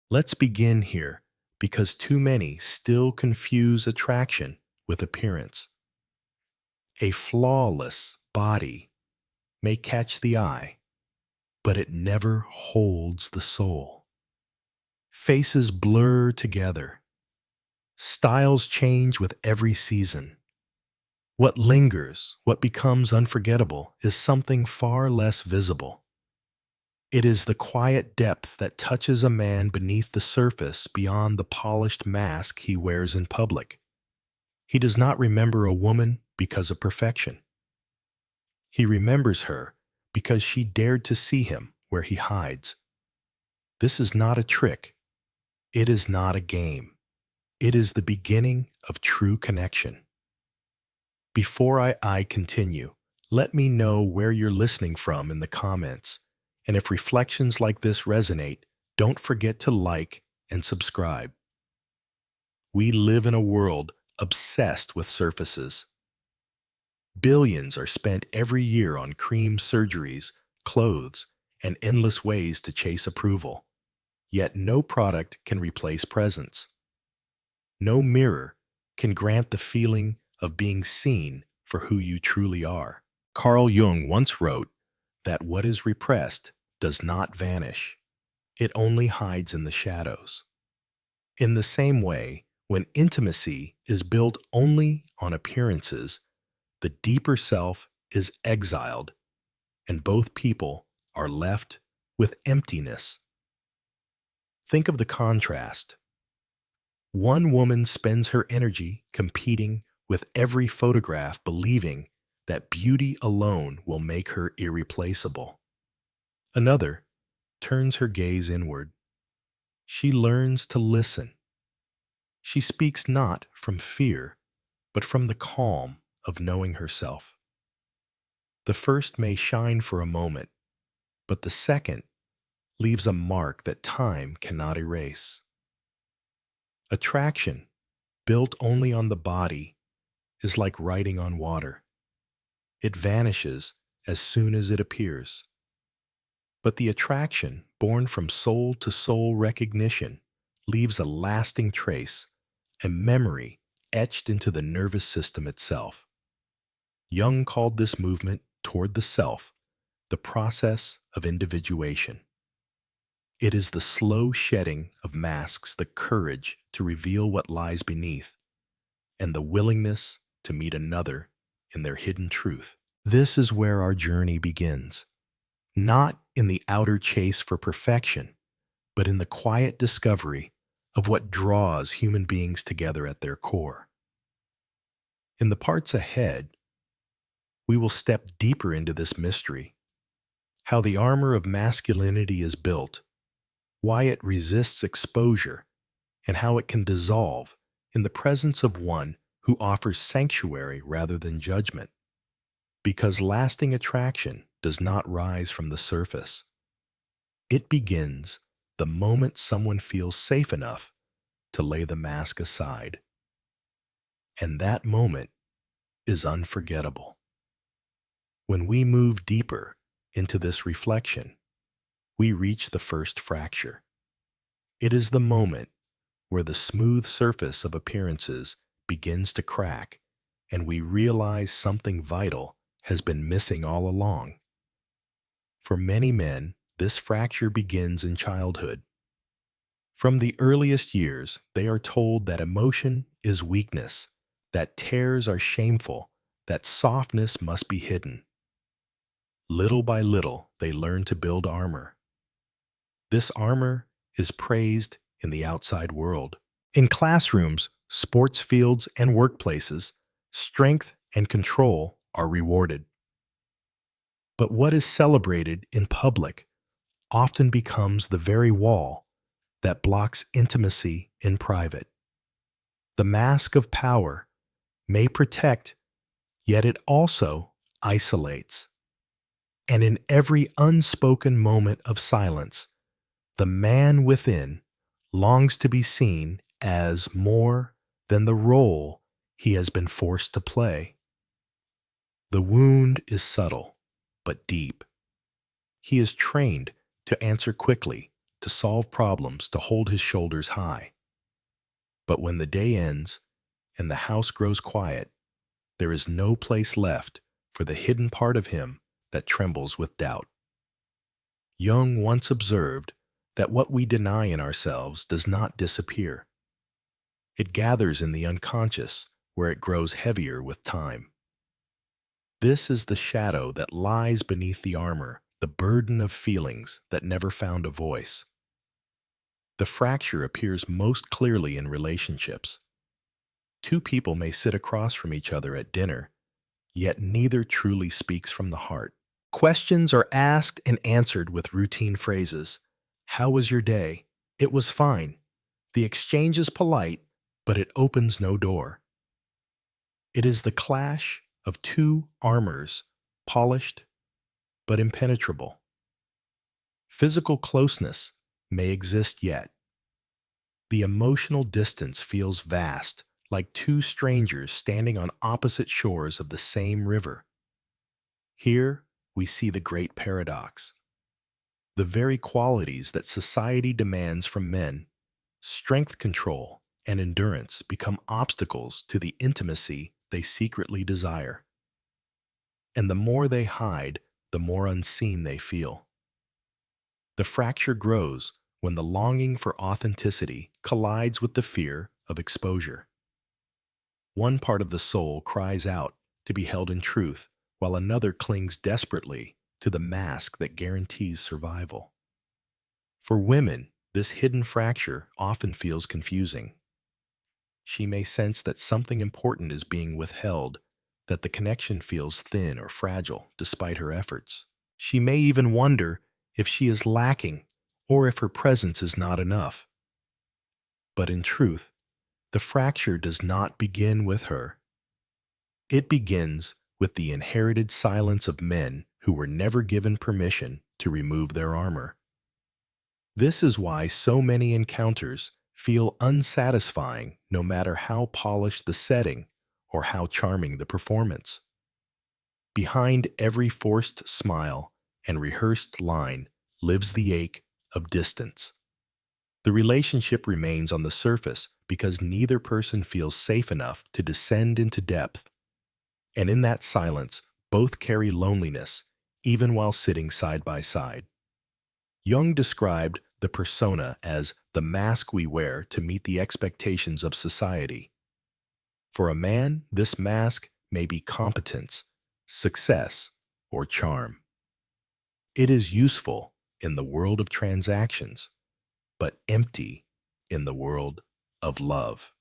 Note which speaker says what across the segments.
Speaker 1: Let's begin here because too many still confuse attraction with appearance. A flawless body may catch the eye, but it never holds the soul. Faces blur together. Styles change with every season. What lingers, what becomes unforgettable, is something far less visible. It is the quiet depth that touches a man beneath the surface beyond the polished mask he wears in public. He does not remember a woman because of perfection. He remembers her because she dared to see him where he hides. This is not a trick. It is not a game. It is the beginning of true connection. Before I continue, let me know where you're listening from in the comments. And if reflections like this resonate, don't forget to like and subscribe. We live in a world obsessed with surfaces. Billions are spent every year on cream surgeries, clothes, and endless ways to chase approval. Yet no product can replace presence. No mirror can grant the feeling of being seen for who you truly are. Carl Jung once wrote that what is repressed does not vanish. It only hides in the shadows. In the same way, when intimacy is built only on appearances, the deeper self is exiled, and both people are left with emptiness. Think of the contrast. One woman spends her energy competing with every photograph, believing that beauty alone will make her irreplaceable. Another turns her gaze inward. She learns to listen. She speaks not from fear, but from the calm of knowing herself. The first may shine for a moment, but the second leaves a mark that time cannot erase. Attraction, built only on the body, is like writing on water. It vanishes as soon as it appears. But the attraction, born from soul-to-soul recognition, leaves a lasting trace, a memory etched into the nervous system itself. Jung called this movement toward the self the process of individuation. It is the slow shedding of masks, the courage to reveal what lies beneath, and the willingness to meet another in their hidden truth. This is where our journey begins, not in the outer chase for perfection, but in the quiet discovery of what draws human beings together at their core. In the parts ahead, we will step deeper into this mystery, how the armor of masculinity is built, why it resists exposure, and how it can dissolve in the presence of one who offers sanctuary rather than judgment. Because lasting attraction does not rise from the surface. It begins the moment someone feels safe enough to lay the mask aside. And that moment is unforgettable. When we move deeper into this reflection, we reach the first fracture. It is the moment where the smooth surface of appearances begins to crack and we realize something vital has been missing all along. For many men, this fracture begins in childhood. From the earliest years, they are told that emotion is weakness, that tears are shameful, that softness must be hidden. Little by little, they learn to build armor. This armor is praised in the outside world. In classrooms, sports fields, and workplaces, strength and control are rewarded. But what is celebrated in public often becomes the very wall that blocks intimacy in private. The mask of power may protect, yet it also isolates. And in every unspoken moment of silence, the man within longs to be seen as more than the role he has been forced to play. The wound is subtle, but deep. He is trained to answer quickly, to to solve problems, to hold his shoulders high. But when the day ends and the house grows quiet, there is no place left for the hidden part of him that trembles with doubt. Jung once observed that what we deny in ourselves does not disappear. It gathers in the unconscious, where it grows heavier with time. This is the shadow that lies beneath the armor, the burden of feelings that never found a voice. The fracture appears most clearly in relationships. Two people may sit across from each other at dinner, yet neither truly speaks from the heart. Questions are asked and answered with routine phrases. How was your day? It was fine. The exchange is polite, but it opens no door. It is the clash of two armors, polished but impenetrable. Physical closeness may exist yet. The emotional distance feels vast, like two strangers standing on opposite shores of the same river. Here we see the great paradox. The very qualities that society demands from men, strength, control, and endurance, become obstacles to the intimacy they secretly desire. And the more they hide, the more unseen they feel. The fracture grows when the longing for authenticity collides with the fear of exposure. One part of the soul cries out to be held in truth, while another clings desperately to the mask that guarantees survival. For women, this hidden fracture often feels confusing. She may sense that something important is being withheld, that the connection feels thin or fragile despite her efforts. She may even wonder if she is lacking or if her presence is not enough. But in truth, the fracture does not begin with her. It begins with the inherited silence of men who were never given permission to remove their armor. This is why so many encounters feel unsatisfying, no matter how polished the setting or how charming the performance. Behind every forced smile and rehearsed line lives the ache of distance. The relationship remains on the surface because neither person feels safe enough to descend into depth. And in that silence, both carry loneliness, even while sitting side by side. Jung described the persona as the mask we wear to meet the expectations of society. For a man, this mask may be competence, success, or charm. It is useful in the world of transactions, but empty in the world of love.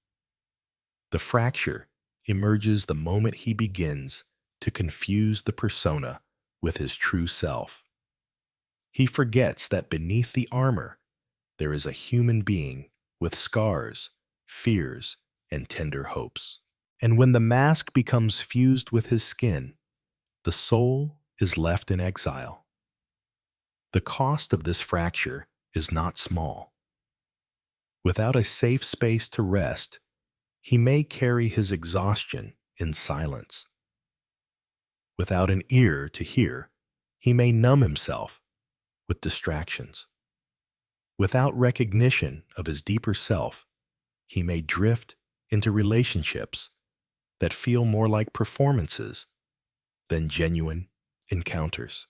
Speaker 1: The fracture emerges the moment he begins to confuse the persona with his true self. He forgets that beneath the armor, there is a human being with scars, fears, and tender hopes. And when the mask becomes fused with his skin, the soul is left in exile. The cost of this fracture is not small. Without a safe space to rest, he may carry his exhaustion in silence. Without an ear to hear, he may numb himself with distractions. Without recognition of his deeper self, he may drift into relationships that feel more like performances than genuine encounters.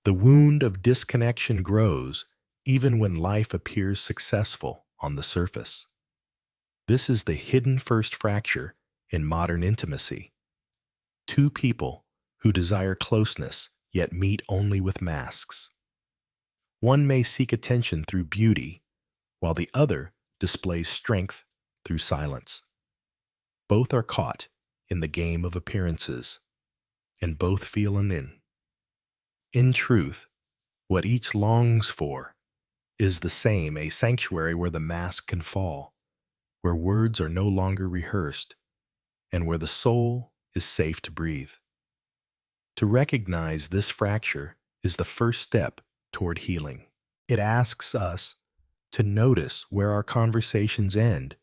Speaker 1: The wound of disconnection grows even when life appears successful on the surface. This is the hidden first fracture in modern intimacy. Two people who desire closeness yet meet only with masks. One may seek attention through beauty, while the other displays strength through silence. Both are caught in the game of appearances, and both feel anew. In truth, what each longs for is the same, a sanctuary where the mask can fall, where words are no longer rehearsed, and where the soul is safe to breathe. To recognize this fracture is the first step toward healing. It asks us to notice where our conversations end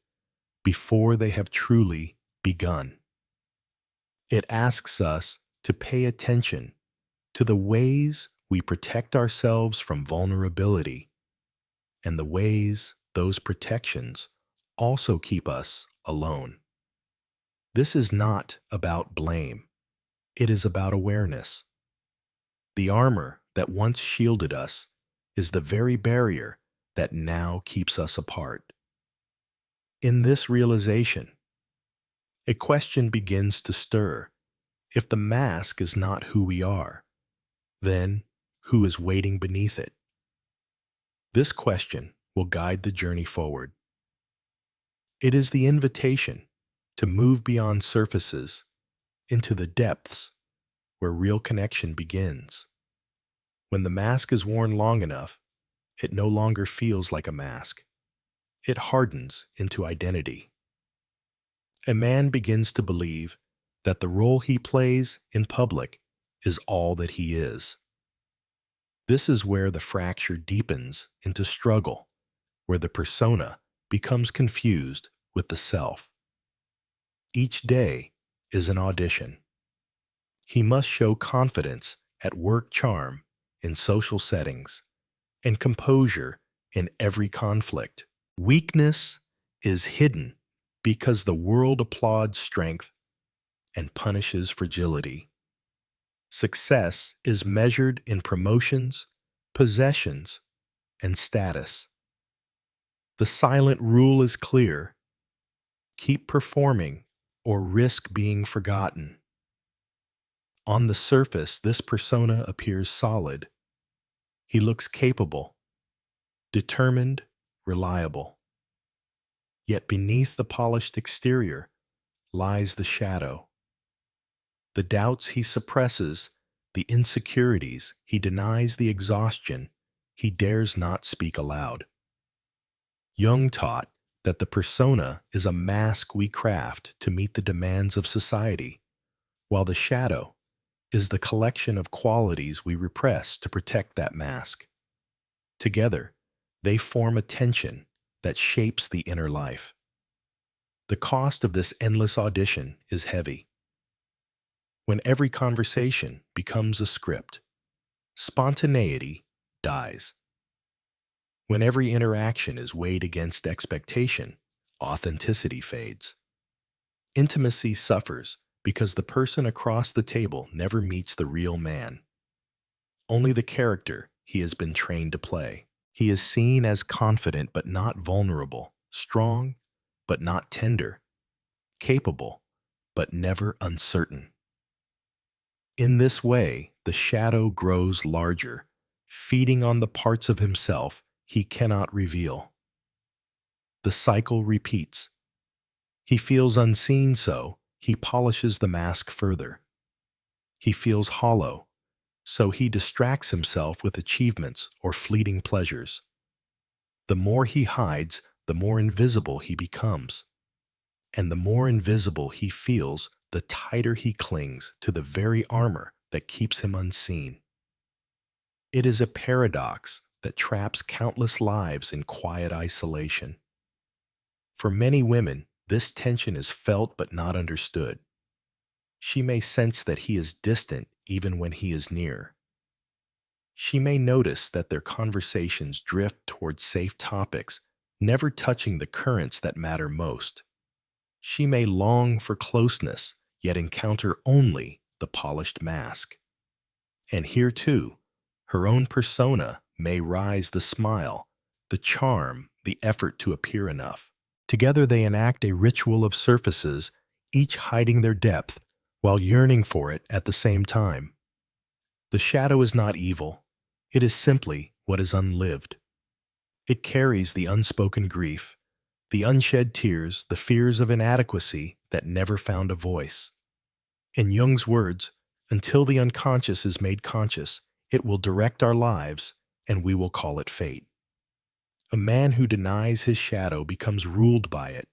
Speaker 1: before they have truly begun. It asks us to pay attention to the ways we protect ourselves from vulnerability and the ways those protections also keep us alone. This is not about blame. It is about awareness. The armor that once shielded us is the very barrier that now keeps us apart. In this realization, a question begins to stir. If the mask is not who we are, then who is waiting beneath it? This question will guide the journey forward. It is the invitation to move beyond surfaces into the depths where real connection begins. When the mask is worn long enough, it no longer feels like a mask. It hardens into identity. A man begins to believe that the role he plays in public is all that he is. This is where the fracture deepens into struggle, where the persona becomes confused with the self. Each day is an audition. He must show confidence at work, charm in social settings, and composure in every conflict. Weakness is hidden because the world applauds strength and punishes fragility. Success is measured in promotions, possessions, and status. The silent rule is clear: keep performing or risk being forgotten. On the surface, this persona appears solid. He looks capable, determined, reliable. Yet beneath the polished exterior lies the shadow. The doubts he suppresses, the insecurities he denies, the exhaustion he dares not speak aloud. Jung taught that the persona is a mask we craft to meet the demands of society, while the shadow is the collection of qualities we repress to protect that mask. Together, they form a tension that shapes the inner life. The cost of this endless audition is heavy. When every conversation becomes a script, spontaneity dies. When every interaction is weighed against expectation, authenticity fades. Intimacy suffers because the person across the table never meets the real man, only the character he has been trained to play. He is seen as confident but not vulnerable, strong but not tender, capable but never uncertain. In this way, the shadow grows larger, feeding on the parts of himself he cannot reveal. The cycle repeats. He feels unseen, so he polishes the mask further. He feels hollow, so he distracts himself with achievements or fleeting pleasures. The more he hides, the more invisible he becomes. And the more invisible he feels, the tighter he clings to the very armor that keeps him unseen. It is a paradox that traps countless lives in quiet isolation. For many women, this tension is felt but not understood. She may sense that he is distant even when he is near. She may notice that their conversations drift toward safe topics, never touching the currents that matter most. She may long for closeness, yet encounter only the polished mask. And here too, her own persona may rise: the smile, the charm, the effort to appear enough. Together they enact a ritual of surfaces, each hiding their depth while yearning for it at the same time. The shadow is not evil. It is simply what is unlived. It carries the unspoken grief, the unshed tears, the fears of inadequacy that never found a voice. In Jung's words, until the unconscious is made conscious, it will direct our lives, and we will call it fate. A man who denies his shadow becomes ruled by it.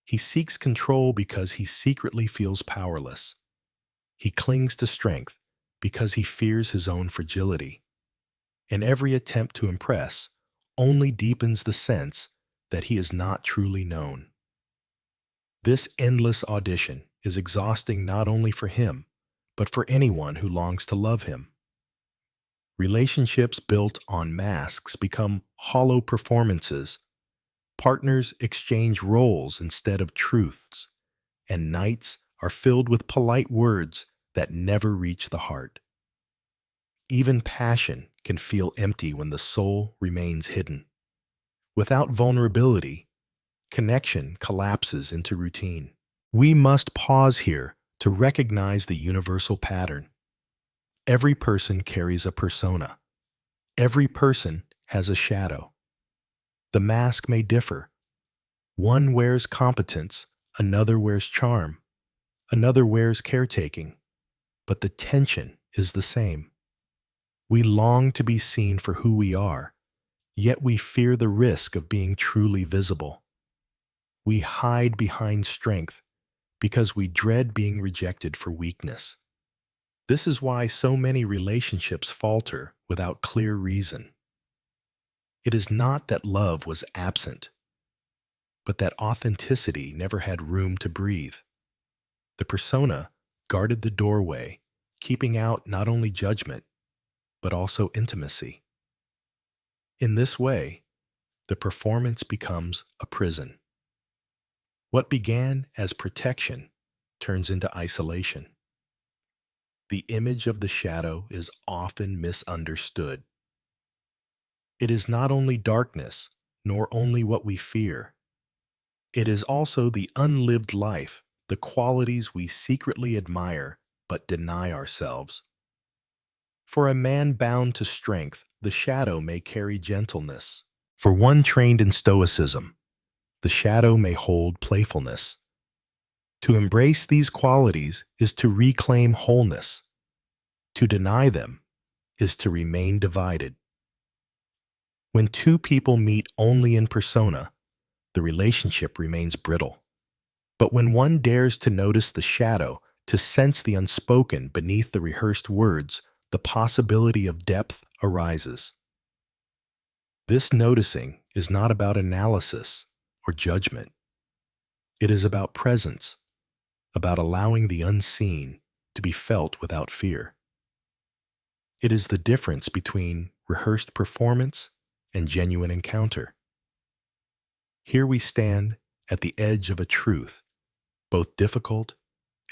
Speaker 1: He seeks control because he secretly feels powerless. He clings to strength because he fears his own fragility. And every attempt to impress only deepens the sense that he is not truly known. This endless audition is exhausting not only for him, but for anyone who longs to love him. Relationships built on masks become hollow performances. Partners exchange roles instead of truths, and nights are filled with polite words that never reach the heart. Even passion can feel empty when the soul remains hidden. Without vulnerability, connection collapses into routine. We must pause here to recognize the universal pattern. Every person carries a persona. Every person has a shadow. The mask may differ. One wears competence, another wears charm, another wears caretaking, but the tension is the same. We long to be seen for who we are, yet we fear the risk of being truly visible. We hide behind strength because we dread being rejected for weakness. This is why so many relationships falter without clear reason. It is not that love was absent, but that authenticity never had room to breathe. The persona guarded the doorway, keeping out not only judgment, but also intimacy. In this way, the performance becomes a prison. What began as protection turns into isolation. The image of the shadow is often misunderstood. It is not only darkness, nor only what we fear. It is also the unlived life, the qualities we secretly admire but deny ourselves. For a man bound to strength, the shadow may carry gentleness. For one trained in stoicism, the shadow may hold playfulness. To embrace these qualities is to reclaim wholeness. To deny them is to remain divided. When two people meet only in persona, the relationship remains brittle. But when one dares to notice the shadow, to sense the unspoken beneath the rehearsed words, the possibility of depth arises. This noticing is not about analysis or judgment. It is about presence, about allowing the unseen to be felt without fear. It is the difference between rehearsed performance and genuine encounter. Here we stand at the edge of a truth, both difficult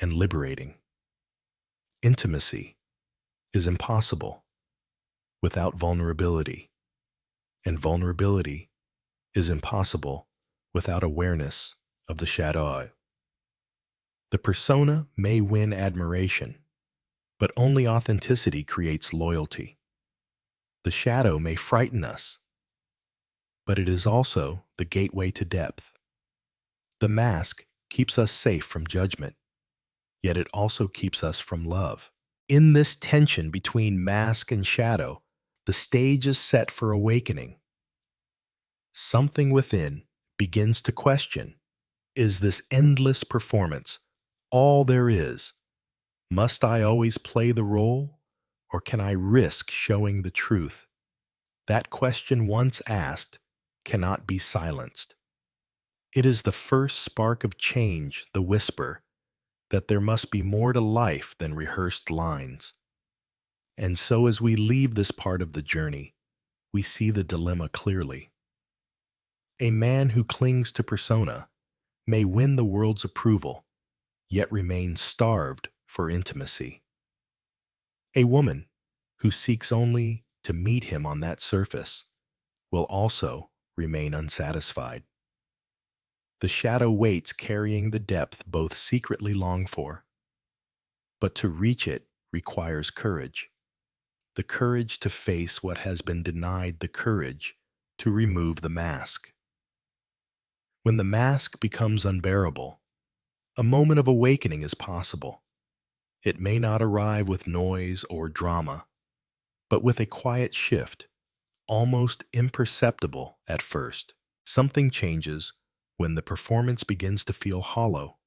Speaker 1: and liberating. Intimacy is impossible without vulnerability, and vulnerability is impossible without awareness of the shadow. The persona may win admiration, but only authenticity creates loyalty. The shadow may frighten us, but it is also the gateway to depth. The mask keeps us safe from judgment, yet it also keeps us from love. In this tension between mask and shadow, the stage is set for awakening. Something within begins to question, is this endless performance all there is? Must I always play the role, or can I risk showing the truth? That question, once asked, cannot be silenced. It is the first spark of change, the whisper, that there must be more to life than rehearsed lines. And so as we leave this part of the journey, we see the dilemma clearly. A man who clings to persona may win the world's approval, yet remain starved for intimacy. A woman who seeks only to meet him on that surface will also remain unsatisfied. The shadow waits, carrying the depth both secretly long for. But to reach it requires courage. The courage to face what has been denied, the courage to remove the mask. When the mask becomes unbearable, a moment of awakening is possible. It may not arrive with noise or drama, but with a quiet shift, almost imperceptible at first. Something changes when the performance begins to feel hollow,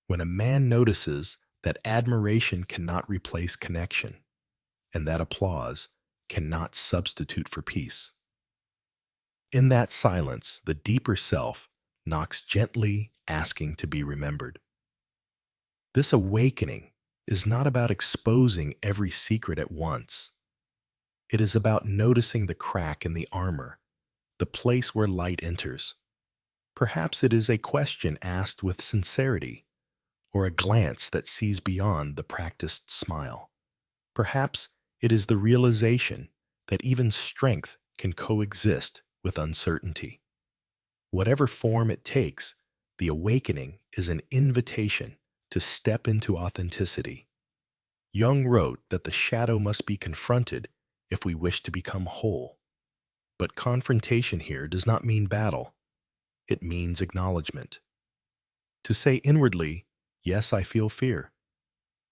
Speaker 1: when a man notices that admiration cannot replace connection, and that applause cannot substitute for peace. In that silence, the deeper self knocks gently, asking to be remembered. This awakening is not about exposing every secret at once. It is about noticing the crack in the armor the place where light enters. Perhaps it is a question asked with sincerity, or a glance that sees beyond the practiced smile. Perhaps it is the realization that even strength can coexist with uncertainty. Whatever form it takes, the awakening is an invitation to step into authenticity. Jung wrote that the shadow must be confronted if we wish to become whole. But confrontation here does not mean battle. It means acknowledgement. To say inwardly, yes, I feel fear.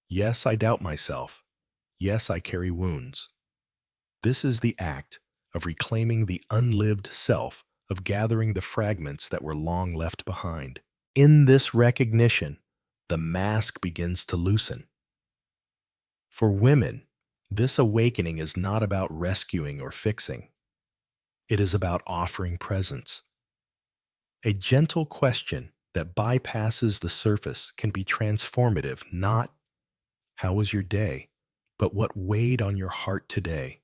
Speaker 1: Yes, I doubt myself. Yes, I carry wounds. This is the act of reclaiming the unlived self, of gathering the fragments that were long left behind. In this recognition, the mask begins to loosen. For women, this awakening is not about rescuing or fixing. It is about offering presence. A gentle question that bypasses the surface can be transformative, not "How was your day?" but "What weighed on your heart today?"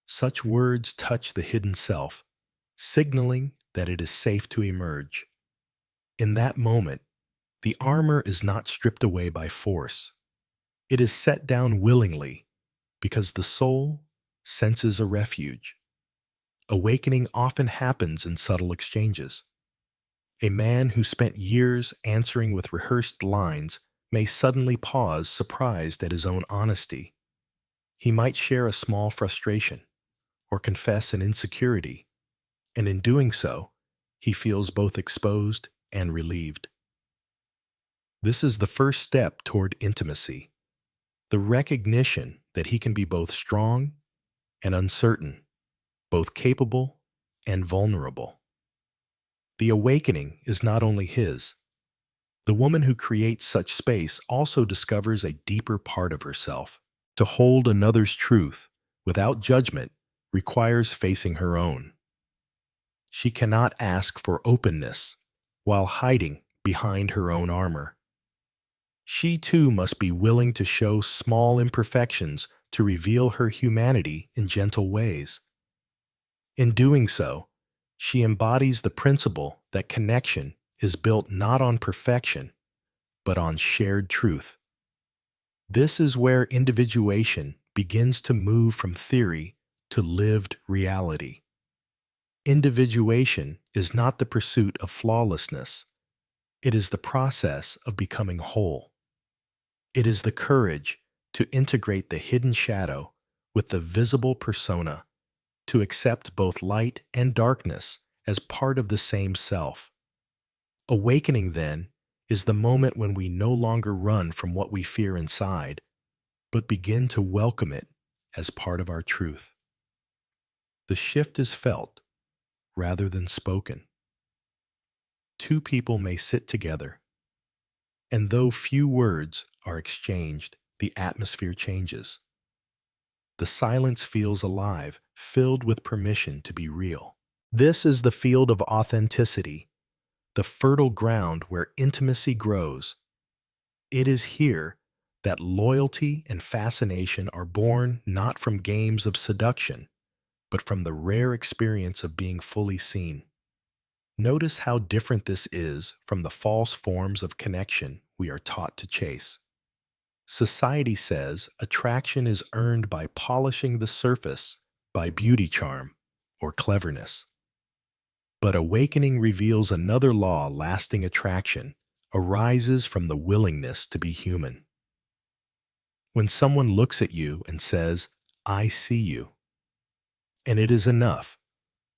Speaker 1: Such words touch the hidden self, signaling that it is safe to emerge. In that moment, the armor is not stripped away by force. It is set down willingly because the soul senses a refuge. Awakening often happens in subtle exchanges. A man who spent years answering with rehearsed lines may suddenly pause, surprised at his own honesty. He might share a small frustration or confess an insecurity, and in doing so, he feels both exposed and relieved. This is the first step toward intimacy, the recognition that he can be both strong and uncertain, both capable and vulnerable. The awakening is not only his. The woman who creates such space also discovers a deeper part of herself. To hold another's truth without judgment requires facing her own. She cannot ask for openness while hiding behind her own armor. She too must be willing to show small imperfections to reveal her humanity in gentle ways. In doing so, she embodies the principle that connection is built not on perfection, but on shared truth. This is where individuation begins to move from theory to lived reality. Individuation is not the pursuit of flawlessness. It is the process of becoming whole. It is the courage to integrate the hidden shadow with the visible persona, to accept both light and darkness as part of the same self. Awakening, then, is the moment when we no longer run from what we fear inside, but begin to welcome it as part of our truth. The shift is felt rather than spoken. Two people may sit together, and though few words are exchanged, the atmosphere changes. The silence feels alive, filled with permission to be real. This is the field of authenticity, the fertile ground where intimacy grows. It is here that loyalty and fascination are born not from games of seduction, but from the rare experience of being fully seen. Notice how different this is from the false forms of connection we are taught to chase. Society says attraction is earned by polishing the surface, by beauty charm or cleverness. But awakening reveals another law: lasting attraction arises from the willingness to be human. When someone looks at you and says, "I see you," and it is enough,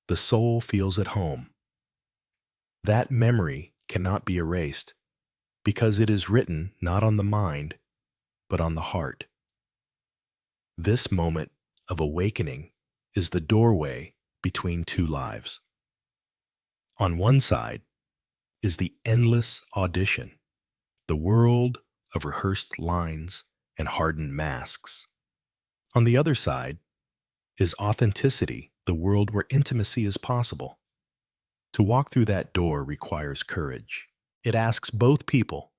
Speaker 1: the soul feels at home. That memory cannot be erased because it is written not on the mind, but on the heart. This moment of awakening is the doorway between two lives. On one side is the endless audition, the world of rehearsed lines and hardened masks. On the other side is authenticity, the world where intimacy is possible. To walk through that door requires courage. It asks both people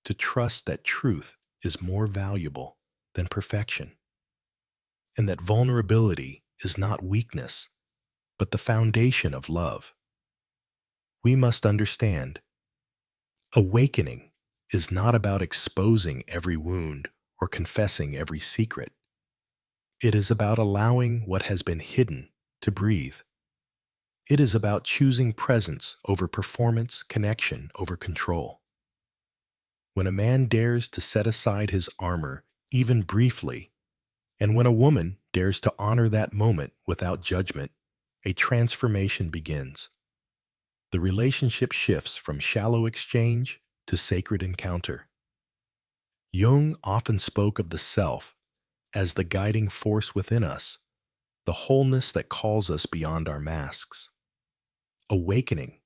Speaker 1: to trust that truth is more valuable than perfection, and that vulnerability is not weakness, but the foundation of love. We must understand, awakening is not about exposing every wound or confessing every secret. It is about allowing what has been hidden to breathe. It is about choosing presence over performance, connection over control. When a man dares to set aside his armor, even briefly, and when a woman dares to honor that moment without judgment, a transformation begins. The relationship shifts from shallow exchange to sacred encounter. Jung often spoke of the self as the guiding force within us, the wholeness that calls us beyond our masks. Awakening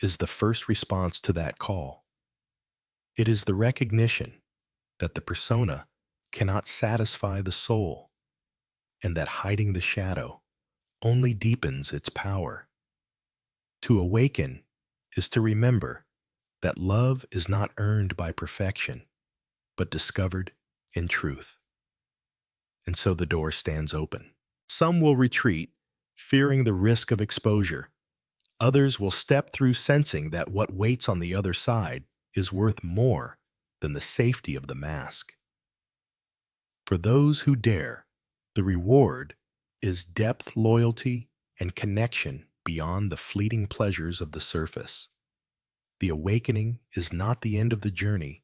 Speaker 1: is the first response to that call. It is the recognition that the persona cannot satisfy the soul, and that hiding the shadow only deepens its power. To awaken is to remember that love is not earned by perfection, but discovered in truth. And so the door stands open. Some will retreat, fearing the risk of exposure. Others will step through sensing that what waits on the other side is worth more than the safety of the mask. For those who dare, the reward is depth, loyalty, and connection beyond the fleeting pleasures of the surface. The awakening is not the end of the journey,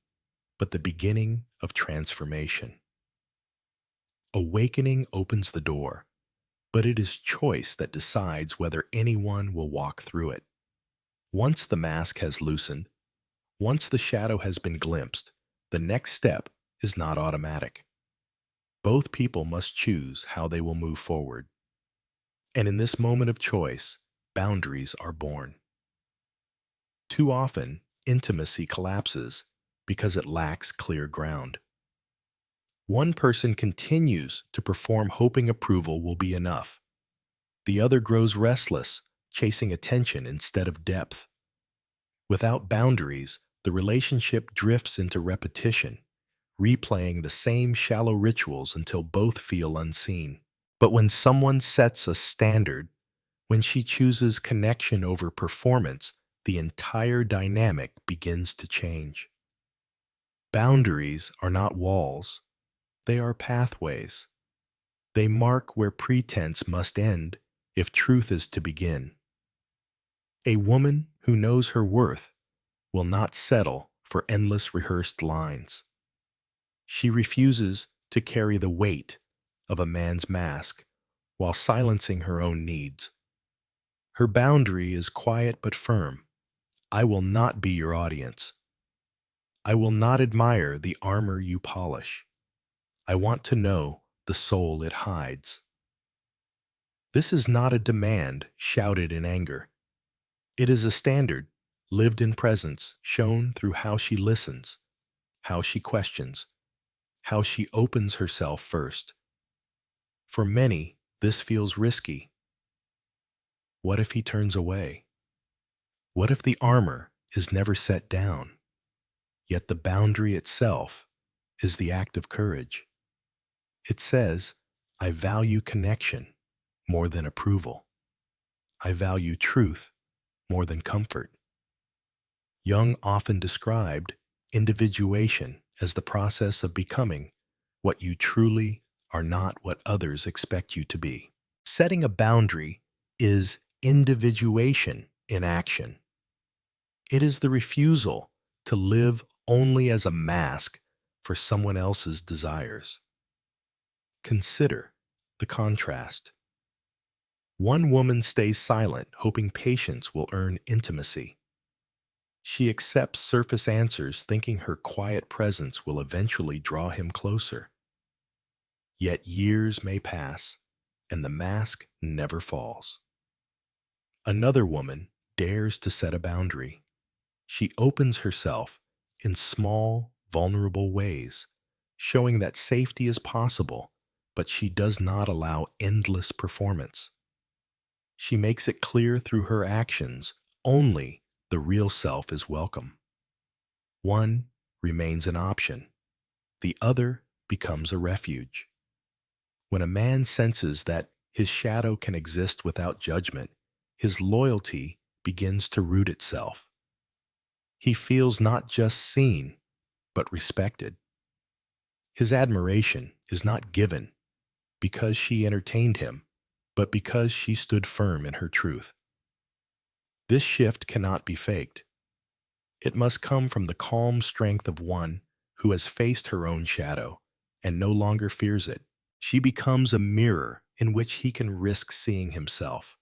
Speaker 1: but the beginning of transformation. Awakening opens the door, but it is choice that decides whether anyone will walk through it. Once the mask has loosened, once the shadow has been glimpsed, the next step is not automatic. Both people must choose how they will move forward. And in this moment of choice, boundaries are born. Too often, intimacy collapses because it lacks clear ground. One person continues to perform hoping approval will be enough. The other grows restless, chasing attention instead of depth. Without boundaries, the relationship drifts into repetition, replaying the same shallow rituals until both feel unseen. But when someone sets a standard, when she chooses connection over performance, the entire dynamic begins to change. Boundaries are not walls, they are pathways. They mark where pretense must end if truth is to begin. A woman who knows her worth will not settle for endless rehearsed lines. She refuses to carry the weight of a man's mask while silencing her own needs. Her boundary is quiet but firm. I will not be your audience. I will not admire the armor you polish. I want to know the soul it hides. This is not a demand shouted in anger. It is a standard lived in presence, shown through how she listens, how she questions, how she opens herself first. For many, this feels risky. What if he turns away? What if the armor is never set down? Yet the boundary itself is the act of courage. It says, I value connection more than approval. I value truth more than comfort. Jung often described individuation as the process of becoming what you truly are, not what others expect you to be. Setting a boundary is individuation in action. It is the refusal to live only as a mask for someone else's desires. Consider the contrast. One woman stays silent, hoping patience will earn intimacy. She accepts surface answers, thinking her quiet presence will eventually draw him closer. Yet years may pass, and the mask never falls. Another woman dares to set a boundary. She opens herself in small, vulnerable ways, showing that safety is possible, but she does not allow endless performance. She makes it clear through her actions only the real self is welcome. One remains an option, the other becomes a refuge. When a man senses that His shadow can exist without judgment. His loyalty begins to root itself. He feels not just seen, but respected. His admiration is not given because she entertained him, but because she stood firm in her truth. This shift cannot be faked. It must come from the calm strength of one who has faced her own shadow and no longer fears it. She becomes a mirror in which he can risk seeing himself.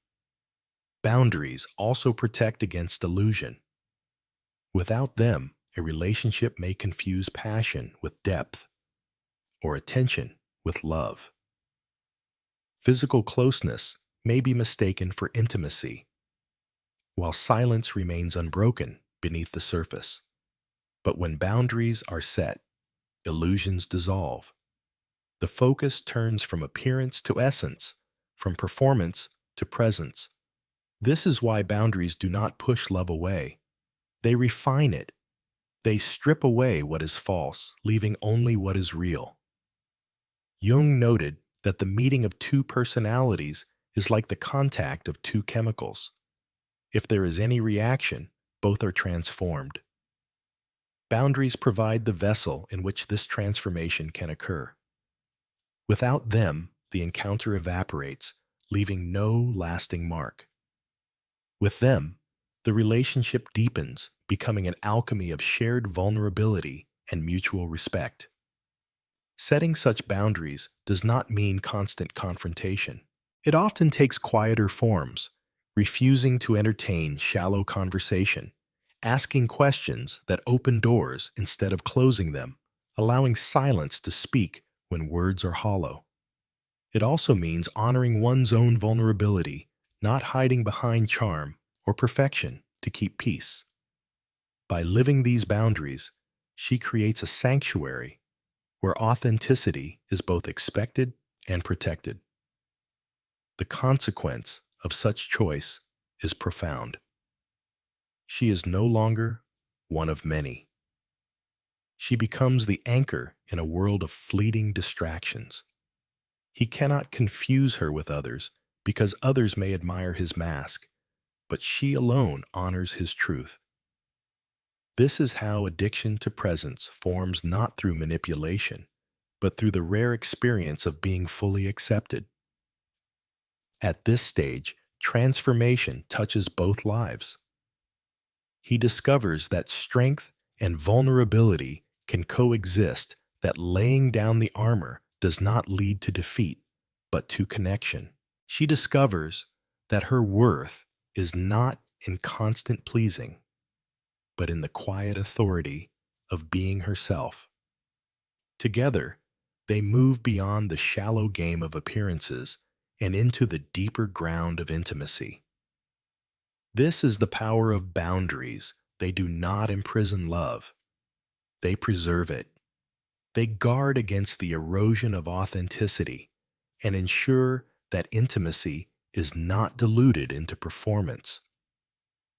Speaker 1: Boundaries also protect against illusion. Without them, a relationship may confuse passion with depth or attention with love. Physical closeness may be mistaken for intimacy, while silence remains unbroken beneath the surface. But when boundaries are set, illusions dissolve. The focus turns from appearance to essence, from performance to presence. This is why boundaries do not push love away. They refine it. They strip away what is false, leaving only what is real. Jung noted that the meeting of two personalities is like the contact of two chemicals. If there is any reaction, both are transformed. Boundaries provide the vessel in which this transformation can occur. Without them, the encounter evaporates, leaving no lasting mark. With them, the relationship deepens, becoming an alchemy of shared vulnerability and mutual respect. Setting such boundaries does not mean constant confrontation. It often takes quieter forms, refusing to entertain shallow conversation, asking questions that open doors instead of closing them, allowing silence to speak when words are hollow. It also means honoring one's own vulnerability, not hiding behind charm or perfection to keep peace. By living these boundaries, she creates a sanctuary where authenticity is both expected and protected. The consequence of such choice is profound. She is no longer one of many. She becomes the anchor in a world of fleeting distractions. He cannot confuse her with others because others may admire his mask, but she alone honors his truth. This is how addiction to presence forms not through manipulation, but through the rare experience of being fully accepted. At this stage, transformation touches both lives. He discovers that strength and vulnerability can coexist, that laying down the armor does not lead to defeat, but to connection. She discovers that her worth is not in constant pleasing, but in the quiet authority of being herself. Together, they move beyond the shallow game of appearances and into the deeper ground of intimacy. This is the power of boundaries. They do not imprison love. They preserve it. They guard against the erosion of authenticity and ensure that intimacy is not diluted into performance.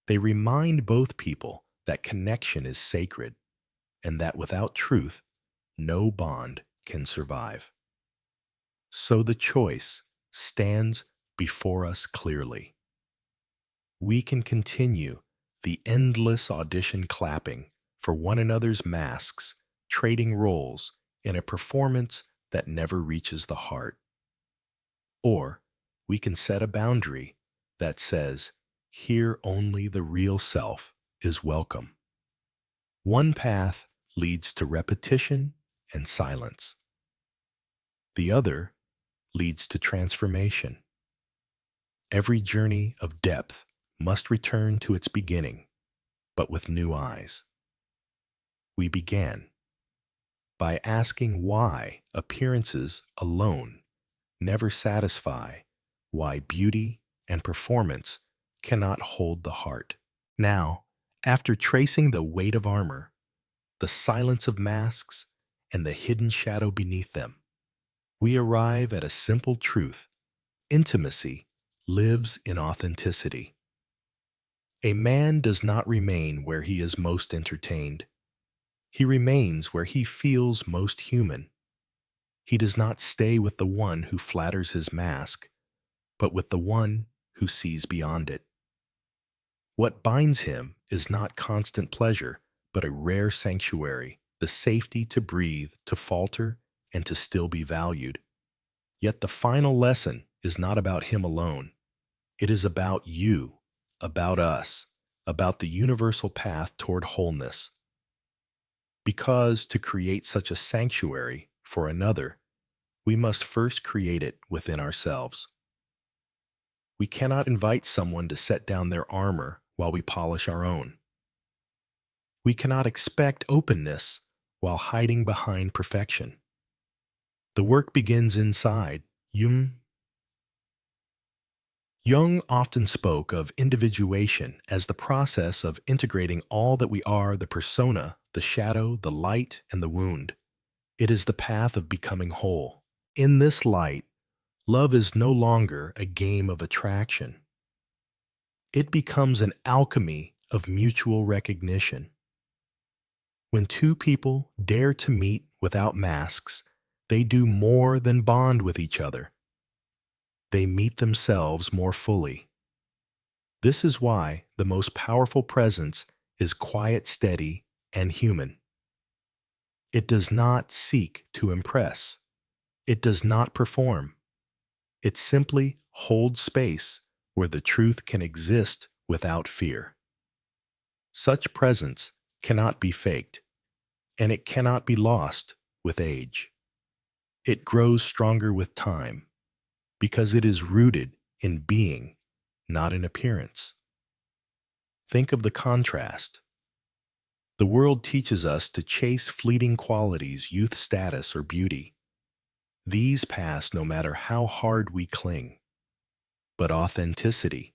Speaker 1: They remind both people that connection is sacred and that without truth, no bond can survive. So the choice stands before us clearly. We can continue the endless audition clapping for one another's masks, trading roles in a performance that never reaches the heart. Or we can set a boundary that says, here only the real self is welcome. One path leads to repetition and silence. The other leads to transformation. Every journey of depth must return to its beginning, but with new eyes. We began by asking why appearances alone never satisfy, why beauty and performance cannot hold the heart. Now, after tracing the weight of armor, the silence of masks, and the hidden shadow beneath them, we arrive at a simple truth. Intimacy lives in authenticity. A man does not remain where he is most entertained. He remains where he feels most human. He does not stay with the one who flatters his mask, but with the one who sees beyond it. What binds him is not constant pleasure, but a rare sanctuary, the safety to breathe, to falter, and to still be valued. Yet the final lesson is not about him alone. It is about you, about us, about the universal path toward wholeness. Because to create such a sanctuary for another, we must first create it within ourselves. We cannot invite someone to set down their armor while we polish our own. We cannot expect openness while hiding behind perfection. The work begins inside. Jung often spoke of individuation as the process of integrating all that we are, the persona, the shadow, the light, and the wound. It is the path of becoming whole. In this light, love is no longer a game of attraction. It becomes an alchemy of mutual recognition. When two people dare to meet without masks, they do more than bond with each other. They meet themselves more fully. This is why the most powerful presence is quiet, steady, and human. It does not seek to impress. It does not perform. It simply holds space where the truth can exist without fear. Such presence cannot be faked, and it cannot be lost with age. It grows stronger with time, because it is rooted in being, not in appearance. Think of the contrast. The world teaches us to chase fleeting qualities, youth, status, or beauty. These pass no matter how hard we cling. But authenticity,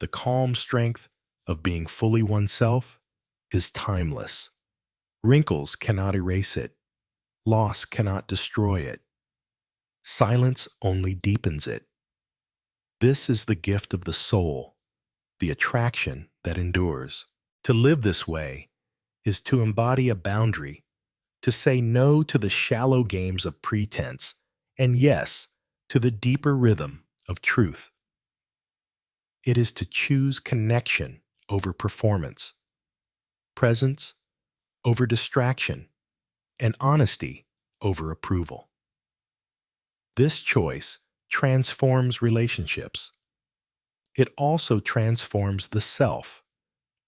Speaker 1: the calm strength of being fully oneself, is timeless. Wrinkles cannot erase it. Loss cannot destroy it. Silence only deepens it. This is the gift of the soul, the attraction that endures. To live this way is to embody a boundary, to say no to the shallow games of pretense, and yes to the deeper rhythm of truth. It is to choose connection over performance, presence over distraction, and honesty over approval. This choice transforms relationships. It also transforms the self,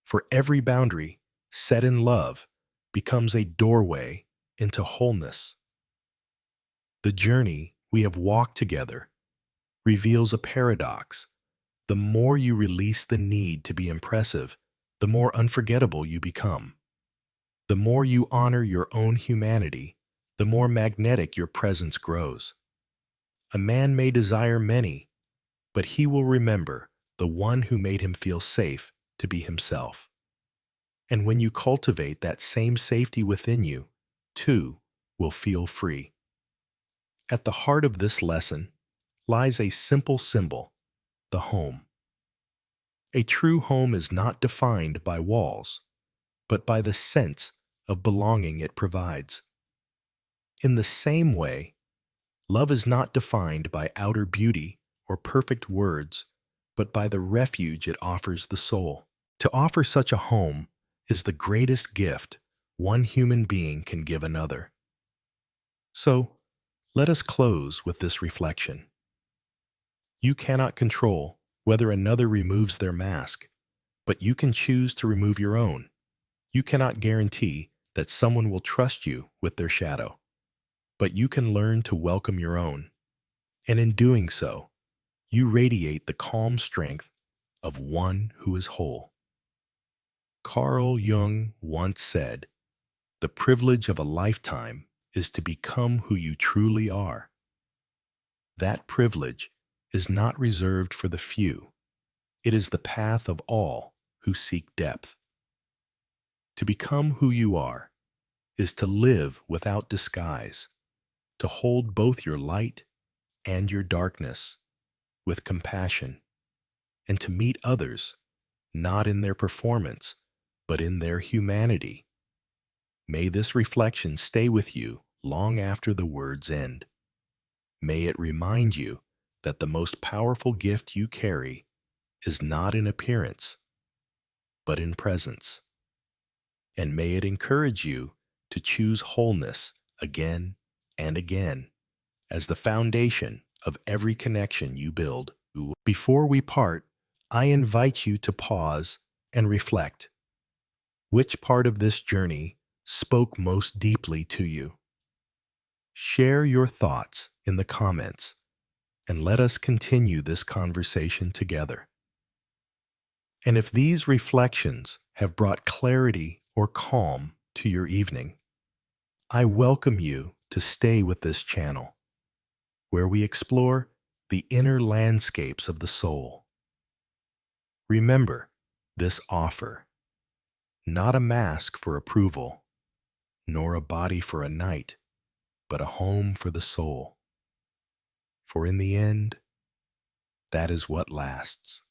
Speaker 1: for every boundary set in love becomes a doorway into wholeness. The journey we have walked together reveals a paradox. The more you release the need to be impressive, the more unforgettable you become. The more you honor your own humanity, the more magnetic your presence grows. A man may desire many, but he will remember the one who made him feel safe to be himself. And when you cultivate that same safety within you, too will feel free. At the heart of this lesson lies a simple symbol, the home. A true home is not defined by walls, but by the sense of belonging it provides. In the same way, love is not defined by outer beauty or perfect words, but by the refuge it offers the soul. To offer such a home is the greatest gift one human being can give another. So, let us close with this reflection. You cannot control whether another removes their mask, but you can choose to remove your own. You cannot guarantee that someone will trust you with their shadow, but you can learn to welcome your own. And in doing so, you radiate the calm strength of one who is whole. Carl Jung once said, "The privilege of a lifetime is to become who you truly are." That privilege is not reserved for the few. It is the path of all who seek depth. To become who you are is to live without disguise, to hold both your light and your darkness with compassion, and to meet others not in their performance, but in their humanity. May this reflection stay with you long after the words end. May it remind you that the most powerful gift you carry is not in appearance, but in presence. And may it encourage you to choose wholeness again and again as the foundation of every connection you build. Before we part, I invite you to pause and reflect. Which part of this journey spoke most deeply to you? Share your thoughts in the comments and let us continue this conversation together. And if these reflections have brought clarity or calm to your evening, I welcome you to stay with this channel, where we explore the inner landscapes of the soul. Remember this offer, not a mask for approval, nor a body for a night, but a home for the soul. For in the end, that is what lasts.